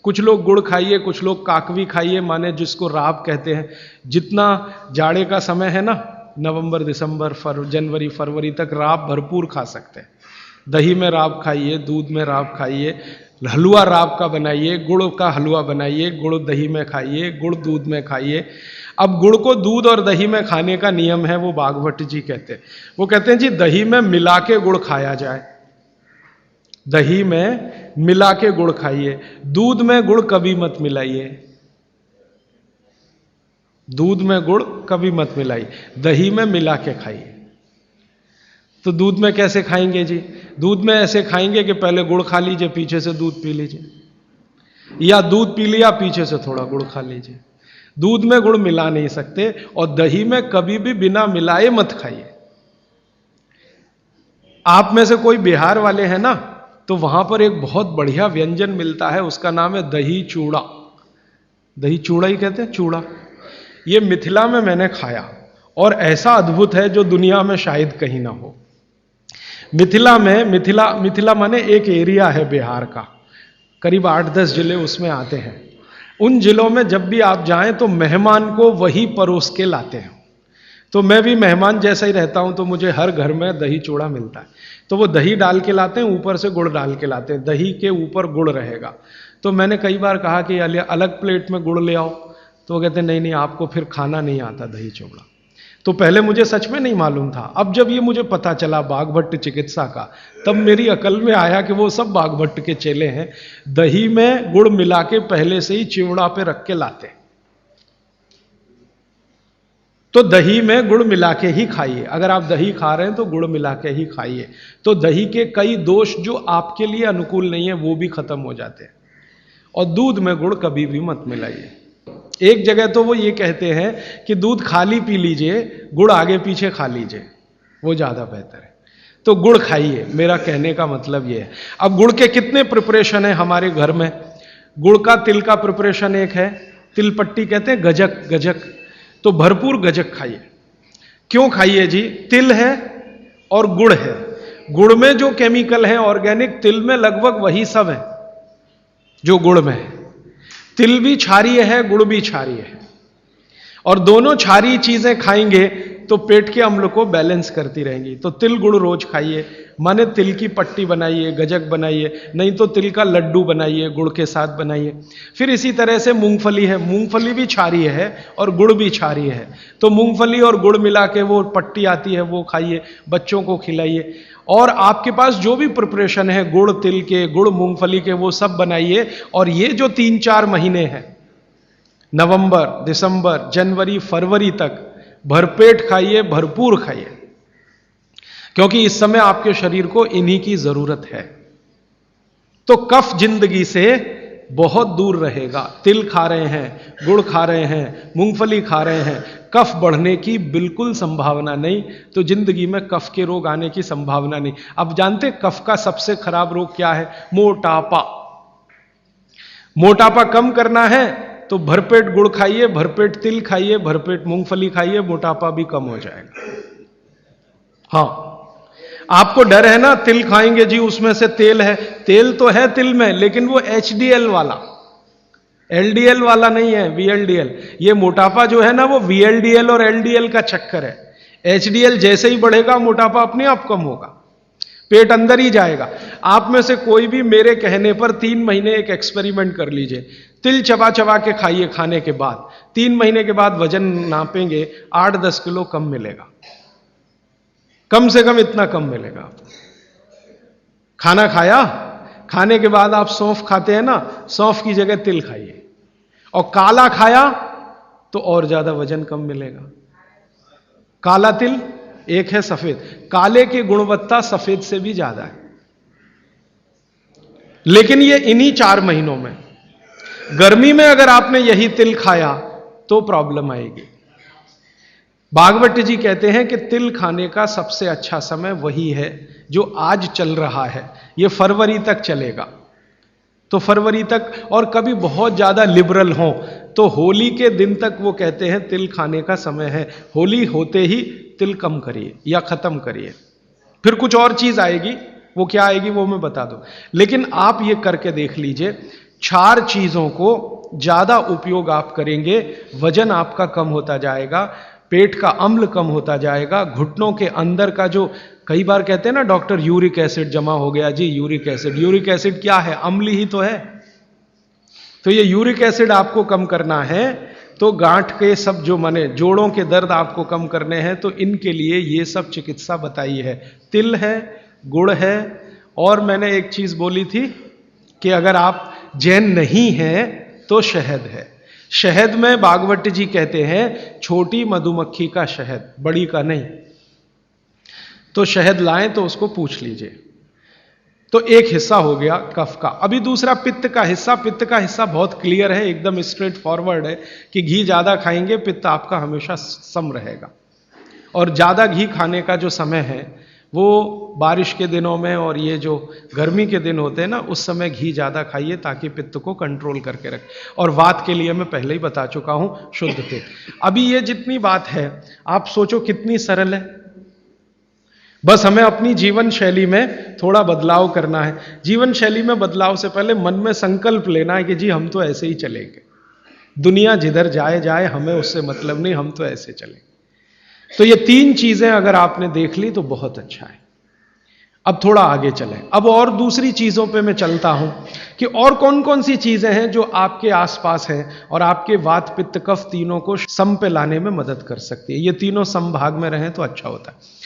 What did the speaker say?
कुछ लोग गुड़ खाइए, कुछ लोग काकवी खाइए, माने जिसको राब कहते हैं। जितना जाड़े का समय है ना, नवंबर दिसंबर जनवरी फरवरी तक राब भरपूर खा सकते हैं। दही में राब खाइए, दूध में राब खाइए, हलवा राब का बनाइए, गुड़ का हलवा बनाइए, गुड़ दही में खाइए, गुड़ दूध में खाइए। अब गुड़ को दूध और दही में खाने का नियम है, वो भागवत जी कहते हैं। वो कहते हैं जी दही में मिला के गुड़ खाया जाए, दही में मिला के गुड़ खाइए, दूध में गुड़ कभी मत मिलाइए, दूध में गुड़ कभी मत मिलाइए, दही में मिला के खाइए। तो दूध में कैसे खाएंगे जी? दूध में ऐसे खाएंगे कि पहले गुड़ खा लीजिए, पीछे से दूध पी लीजिए, या दूध पी लिया पीछे से थोड़ा गुड़ खा लीजिए। दूध में गुड़ मिला नहीं सकते, और दही में कभी भी बिना मिलाए मत खाइए। आप में से कोई बिहार वाले हैं ना, तो वहां पर एक बहुत बढ़िया व्यंजन मिलता है, उसका नाम है दही चूड़ा। दही चूड़ा ही कहते हैं, चूड़ा। ये मिथिला में मैंने खाया, और ऐसा अद्भुत है जो दुनिया में शायद कहीं ना हो। मिथिला में, मिथिला माने एक एरिया है बिहार का, करीब 8-10 जिले उसमें आते हैं। उन जिलों में जब भी आप जाएं तो मेहमान को वही परोस के लाते हैं। तो मैं भी मेहमान जैसा ही रहता हूं, तो मुझे हर घर में दही चूड़ा मिलता है। तो वो दही डाल के लाते हैं, ऊपर से गुड़ डाल के लाते हैं, दही के ऊपर गुड़ रहेगा। तो मैंने कई बार कहा कि अलग प्लेट में गुड़ ले आओ, तो वो कहते नहीं, आपको फिर खाना नहीं आता दही चूड़ा। तो पहले मुझे सच में नहीं मालूम था। अब जब ये मुझे पता चला बाघभट्ट चिकित्सा का, तब मेरी अकल में आया कि वो सब बाघभट्ट के चेले हैं, दही में गुड़ मिला के पहले से ही चिवड़ा पे रख के लाते। तो दही में गुड़ मिला के ही खाइए। अगर आप दही खा रहे हैं तो गुड़ मिला के ही खाइए, तो दही के कई दोष जो आपके लिए अनुकूल नहीं है वो भी खत्म हो जाते हैं। और दूध में गुड़ कभी भी मत मिलाइए। एक जगह तो वो ये कहते हैं कि दूध खाली पी लीजिए, गुड़ आगे पीछे खा लीजिए, वो ज्यादा बेहतर है। तो गुड़ खाइए, मेरा कहने का मतलब ये है। अब गुड़ के कितने प्रिपरेशन है हमारे घर में? गुड़ का तिल का प्रिपरेशन एक है, तिल पट्टी कहते हैं, गजक। तो भरपूर गजक खाइए। क्यों खाइए जी? तिल है और गुड़ है। गुड़ में जो केमिकल है ऑर्गेनिक, तिल में लगभग वही सब है जो गुड़ में है। तिल भी क्षारीय है, गुड़ भी क्षारीय है, और दोनों क्षारीय चीजें खाएंगे तो पेट के अम्ल को बैलेंस करती रहेंगी। तो तिल गुड़ रोज खाइए, माने तिल की पट्टी बनाइए, गजक बनाइए, नहीं तो तिल का लड्डू बनाइए, गुड़ के साथ बनाइए। फिर इसी तरह से मूंगफली है, मूंगफली भी क्षारीय है और गुड़ भी क्षारीय है। तो मूंगफली और गुड़ मिला के वो पट्टी आती है, वो खाइए, बच्चों को खिलाइए। और आपके पास जो भी प्रिपरेशन है गुड़ तिल के, गुड़ मूंगफली के, वो सब बनाइए। और ये जो 3-4 महीने हैं, नवंबर दिसंबर जनवरी फरवरी तक, भरपेट खाइए, भरपूर खाइए, क्योंकि इस समय आपके शरीर को इन्हीं की जरूरत है। तो कफ जिंदगी से बहुत दूर रहेगा। तिल खा रहे हैं, गुड़ खा रहे हैं, मूंगफली खा रहे हैं, कफ बढ़ने की बिल्कुल संभावना नहीं। तो जिंदगी में कफ के रोग आने की संभावना नहीं। अब जानते कफ का सबसे खराब रोग क्या है? मोटापा। मोटापा कम करना है तो भरपेट गुड़ खाइए, भरपेट तिल खाइए, भरपेट मूंगफली खाइए, मोटापा भी कम हो जाएगा। हाँ, आपको डर है ना, तिल खाएंगे जी उसमें से तेल है। तेल तो है तिल में, लेकिन वो HDL वाला, LDL वाला नहीं है, VLDL। ये मोटापा जो है ना, वो VLDL और LDL का चक्कर है। HDL जैसे ही बढ़ेगा, मोटापा अपने आप कम होगा, पेट अंदर ही जाएगा। आप में से कोई भी मेरे कहने पर 3 महीने एक एक्सपेरिमेंट कर लीजिए। तिल चबा चबा के खाइए, खाने के बाद 3 महीने के बाद वजन नापेंगे, 8-10 किलो कम मिलेगा, कम से कम इतना कम मिलेगा। खाना खाया, खाने के बाद आप सौंफ खाते हैं ना, सौंफ की जगह तिल खाइए। और काला खाया तो और ज्यादा वजन कम मिलेगा। काला तिल एक है सफेद, काले की गुणवत्ता सफेद से भी ज्यादा है। लेकिन ये इन्हीं 4 महीनों में, गर्मी में अगर आपने यही तिल खाया तो प्रॉब्लम आएगी। भागवत जी कहते हैं कि तिल खाने का सबसे अच्छा समय वही है जो आज चल रहा है, ये फरवरी तक चलेगा। तो फरवरी तक, और कभी बहुत ज्यादा लिबरल हो तो होली के दिन तक वो कहते हैं तिल खाने का समय है। होली होते ही तिल कम करिए या खत्म करिए। फिर कुछ और चीज आएगी, वो क्या आएगी वो मैं बता दूं, लेकिन आप ये करके देख लीजिए। 4 चीजों को ज्यादा उपयोग आप करेंगे, वजन आपका कम होता जाएगा, पेट का अम्ल कम होता जाएगा, घुटनों के अंदर का जो कई बार कहते हैं ना डॉक्टर यूरिक एसिड जमा हो गया जी, यूरिक एसिड क्या है? अम्ल ही तो है। तो ये यूरिक एसिड आपको कम करना है, तो गांठ के सब जो माने जोड़ों के दर्द आपको कम करने हैं, तो इनके लिए ये सब चिकित्सा बताई है। तिल है, गुड़ है, और मैंने एक चीज बोली थी कि अगर आप जैन नहीं हैं तो शहद है। शहद में भागवत जी कहते हैं छोटी मधुमक्खी का शहद, बड़ी का नहीं। तो शहद लाएं तो उसको पूछ लीजिए। तो एक हिस्सा हो गया कफ का। अभी दूसरा पित्त का हिस्सा। पित्त का हिस्सा बहुत क्लियर है, एकदम स्ट्रेट फॉरवर्ड है कि घी ज्यादा खाएंगे पित्त आपका हमेशा सम रहेगा। और ज्यादा घी खाने का जो समय है वो बारिश के दिनों में और ये जो गर्मी के दिन होते हैं ना, उस समय घी ज्यादा खाइए ताकि पित्त को कंट्रोल करके रखे। और वात के लिए मैं पहले ही बता चुका हूं, शुद्ध तेल। अभी ये जितनी बात है आप सोचो कितनी सरल है, बस हमें अपनी जीवन शैली में थोड़ा बदलाव करना है। जीवन शैली में बदलाव से पहले मन में संकल्प लेना है कि जी हम तो ऐसे ही चलेंगे, दुनिया जिधर जाए जाए, हमें उससे मतलब नहीं, हम तो ऐसे चलेंगे। तो ये 3 चीजें अगर आपने देख ली तो बहुत अच्छा है। अब थोड़ा आगे चलें। अब और दूसरी चीजों पे मैं चलता हूं कि और कौन कौन सी चीजें हैं जो आपके आसपास हैं और आपके वात पित्त कफ तीनों को सम पे लाने में मदद कर सकती है। ये तीनों समभाग में रहें तो अच्छा होता है।